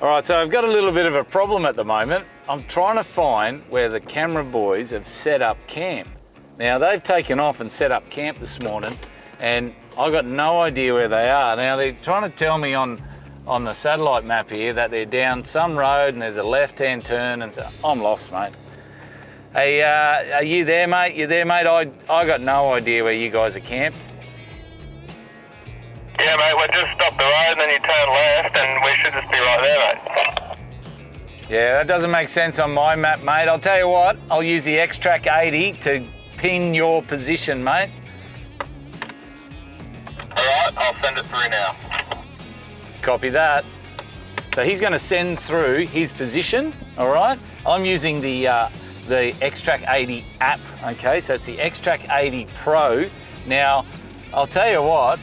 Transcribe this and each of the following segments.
All right, so I've got a little bit of a problem at the moment. I'm trying to find where the camera boys have set up camp. Now, they've taken off and set up camp this morning, and I've got no idea where they are. Now, they're trying to tell me on the satellite map here that they're down some road and there's a left-hand turn, and so I'm lost, mate. Hey, are you there, mate? You there, mate? I got no idea where you guys are camped. Yeah, mate, we'll just stop the road and then you turn left and we should just be right there, mate. Yeah, that doesn't make sense on my map, mate. I'll tell you what, I'll use the XTRAK 80 to pin your position, mate. Alright, I'll send it through now. Copy that. So he's going to send through his position, all right? I'm using the XTRAK 80 app, okay? So it's the XTRAK 80 Pro. Now, I'll tell you what,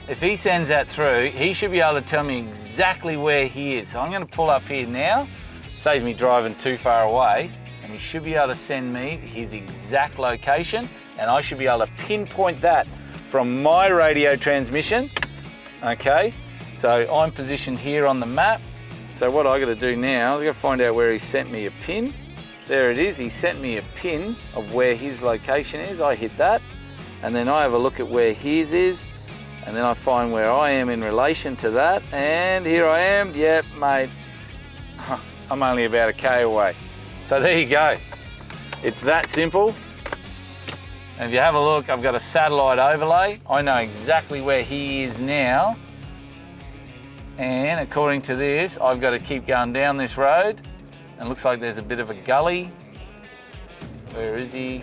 if he sends that through, he should be able to tell me exactly where he is. So I'm going to pull up here now, saves me driving too far away, and he should be able to send me his exact location, and I should be able to pinpoint that from my radio transmission, okay? So I'm positioned here on the map. So what I got to do now is I got to find out where he sent me a pin. There it is, he sent me a pin of where his location is. I hit that, and then I have a look at where his is, and then I find where I am in relation to that, and here I am. Yep, mate, I'm only about a K away. So there you go. It's that simple. And if you have a look, I've got a satellite overlay. I know exactly where he is now. And according to this, I've got to keep going down this road. And it looks like there's a bit of a gully. Where is he?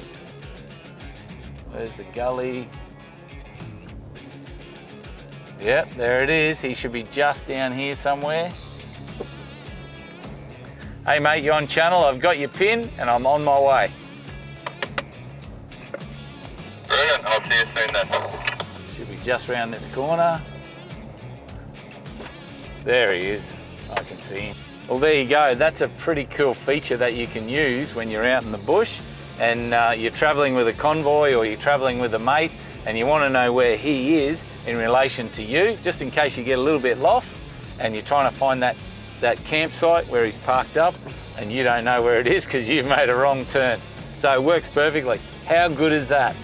Where's the gully? Yep, there it is. He should be just down here somewhere. Hey mate, you're on channel. I've got your pin and I'm on my way. Brilliant, I'll see you soon then. Should be just round this corner. There he is. I can see him. Well, there you go. That's a pretty cool feature that you can use when you're out in the bush and you're traveling with a convoy or you're traveling with a mate and you want to know where he is in relation to you, just in case you get a little bit lost and you're trying to find that campsite where he's parked up and you don't know where it is because you've made a wrong turn. So it works perfectly. How good is that?